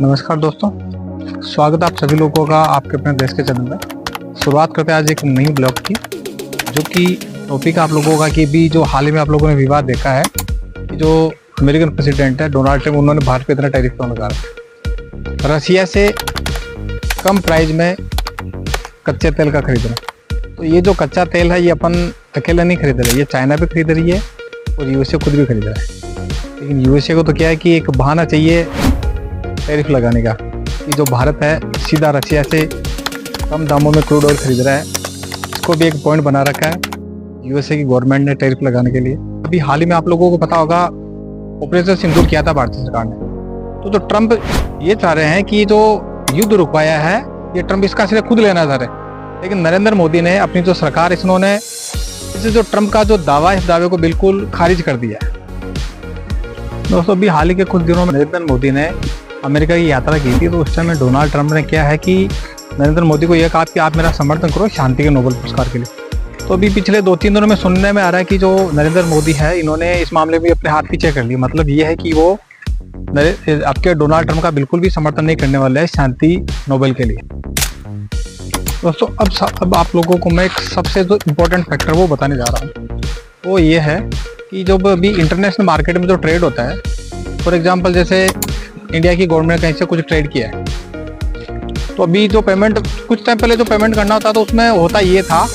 नमस्कार दोस्तों, स्वागत है आप सभी लोगों का आपके अपने देश के चैनल में। शुरुआत करते हैं आज एक नई ब्लॉग की, जो कि टॉपिक आप लोगों का कि भी जो हाल ही में आप लोगों ने विवाद देखा है कि जो अमेरिकन प्रेसिडेंट है डोनाल्ड ट्रम्प, उन्होंने भारत पे इतना टैरिफ क्यों लगा रखा है। रसिया से कम प्राइस में कच्चे तेल का खरीदना। तो ये जो कच्चा तेल है ये अपन अकेला नहीं खरीद रहे, ये चाइना भी खरीद रही है और यूएसए खुद भी खरीद रहा है। लेकिन यूएसए को तो क्या है कि एक बहाना चाहिए टैरिफ लगाने का कि जो भारत है सीधा रशिया से कम दामों में क्रूड ऑयल खरीद रहा है। इसको भी एक पॉइंट बना रखा है यूएसए की गवर्नमेंट ने टैरिफ लगाने के लिए। अभी हाल ही में आप लोगों को पता होगा ऑपरेशन सिंदूर किया था भारतीय सरकार ने। तो ट्रम्प ये चाह रहे हैं कि जो युद्ध रुकवाया है ये ट्रम्प इसका सिर्फ खुद लेना चाह रहे हैं। लेकिन नरेंद्र मोदी ने अपनी जो सरकार इन्होंने इसे जो ट्रम्प का जो दावा है इस दावे को बिल्कुल खारिज कर दिया है। दोस्तों अभी हाल ही के कुछ दिनों में नरेंद्र मोदी ने अमेरिका की यात्रा की थी। तो उस टाइम में डोनाल्ड ट्रम्प ने क्या है कि नरेंद्र मोदी को यह कहा कि आप मेरा समर्थन करो शांति के नोबेल पुरस्कार के लिए। तो अभी पिछले 2-3 दिनों में सुनने में आ रहा है कि जो नरेंद्र मोदी है इन्होंने इस मामले में अपने हाथ पीछे कर लिए। मतलब ये है कि वो आपके डोनाल्ड ट्रम्प का बिल्कुल भी समर्थन नहीं करने वाले हैं शांति नोबेल के लिए। दोस्तों अब आप लोगों को मैं एक सबसे जो इम्पोर्टेंट फैक्टर वो बताने जा रहा हूँ। वो ये है कि जो अभी इंटरनेशनल मार्केट में जो ट्रेड होता है, फॉर एग्जांपल जैसे इंडिया की गवर्नमेंट कहीं से कुछ ट्रेड किया है, तो अभी जो पेमेंट कुछ टाइम पहले जो पेमेंट करना होता तो उसमें होता ये था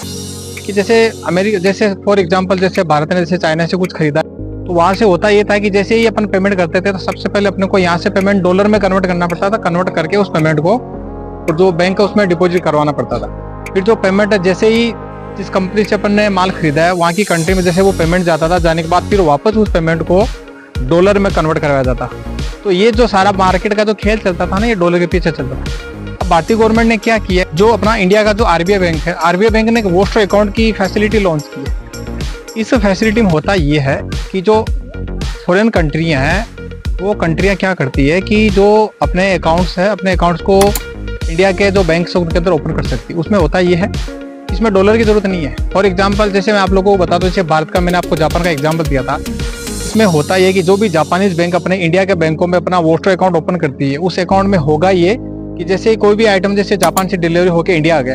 कि जैसे फॉर एग्जांपल जैसे भारत ने जैसे चाइना से कुछ खरीदा तो वहाँ से होता ये था कि जैसे ही अपन पेमेंट करते थे तो सबसे पहले अपने को यहाँ से पेमेंट डॉलर में कन्वर्ट करना पड़ता था। कन्वर्ट करके उस पेमेंट को और जो बैंक है उसमें डिपॉजिट करवाना पड़ता था। फिर जो पेमेंट है जैसे ही जिस कंपनी से अपन ने माल खरीदा है वहाँ की कंट्री में जैसे वो पेमेंट जाता था, जाने के बाद फिर वापस उस पेमेंट को डॉलर में कन्वर्ट करवाया जाता। तो ये जो सारा मार्केट का जो खेल चलता था ना ये डॉलर के पीछे चलता था। अब भारतीय गवर्नमेंट ने क्या किया, जो अपना इंडिया का जो आरबीआई बैंक है, आरबीआई बैंक ने एक वोस्टर अकाउंट की फैसिलिटी लॉन्च की है। इस फैसिलिटी में होता ये है कि जो फॉरेन कंट्रियां हैं वो कंट्रियां क्या करती है कि जो अपने अकाउंट्स है अपने अकाउंट्स को इंडिया के जो बैंक से उनके अंदर ओपन कर सकती है। उसमें होता ये है इसमें डॉलर की जरूरत नहीं है। फॉर एग्जांपल जैसे मैं आप लोगों को बता दूं, जैसे भारत का मैंने आपको जापान का एग्जांपल दिया था। इसमें होता ये कि जो भी जापानीज बैंक अपने इंडिया के बैंकों में अपना वोस्टर अकाउंट ओपन करती है, उस अकाउंट में होगा ये कि जैसे कोई भी आइटम जैसे जापान से डिलीवरी होकर इंडिया आ गया,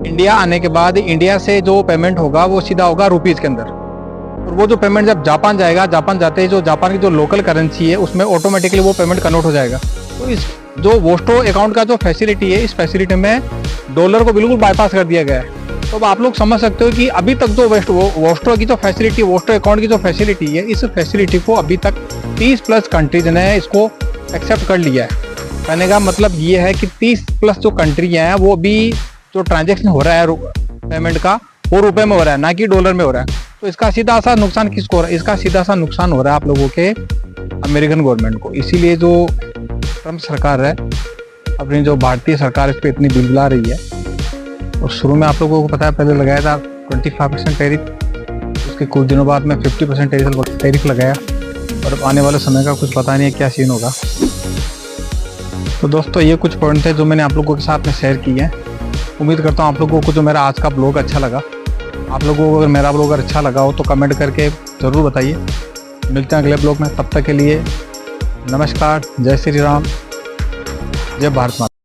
इंडिया आने के बाद इंडिया से जो पेमेंट होगा वो सीधा होगा रुपीज के अंदर। और वो जो पेमेंट जब जापान जाएगा, जापान जाते ही जो जापान की जो लोकल करेंसी है उसमें ऑटोमेटिकली वो पेमेंट कन्वर्ट हो जाएगा। तो इस जो वोस्टर अकाउंट का जो फैसिलिटी है, इस फैसिलिटी में डॉलर को बिल्कुल बाईपास कर दिया गया है। तो अब आप लोग समझ सकते हो कि अभी तक जो वोस्टर की जो फैसिलिटी, वोस्टर अकाउंट की जो फैसिलिटी है, इस फैसिलिटी को अभी तक 30+ कंट्रीज ने इसको एक्सेप्ट कर लिया है। कहने का मतलब ये है कि 30+ जो कंट्रियाँ हैं वो अभी जो ट्रांजेक्शन हो रहा है पेमेंट का वो रुपए में हो रहा है, ना कि डॉलर में हो रहा है। तो इसका सीधा सा नुकसान किसको हो रहा है? इसका सीधा सा नुकसान हो रहा है आप लोगों के अमेरिकन गवर्नमेंट को। इसीलिए जो ट्रम्प सरकार है अपनी जो भारतीय सरकार इस पर इतनी बिलबिला रही है। और शुरू में आप लोगों को पता है पहले लगाया था 25% टैरिफ, उसके कुछ दिनों बाद में 50% टैरिफ लगाया। और अब आने वाले समय का कुछ पता नहीं है क्या सीन होगा। तो दोस्तों ये कुछ पॉइंट थे जो मैंने आप लोगों के साथ में शेयर किए हैं। उम्मीद करता हूँ आप लोगों को जो मेरा आज का ब्लॉग अच्छा लगा। आप लोगों को अगर मेरा ब्लॉग अच्छा लगा हो तो कमेंट करके ज़रूर बताइए। मिलते हैं अगले ब्लॉग में, तब तक के लिए नमस्कार, जय श्री राम, जय भारत माता।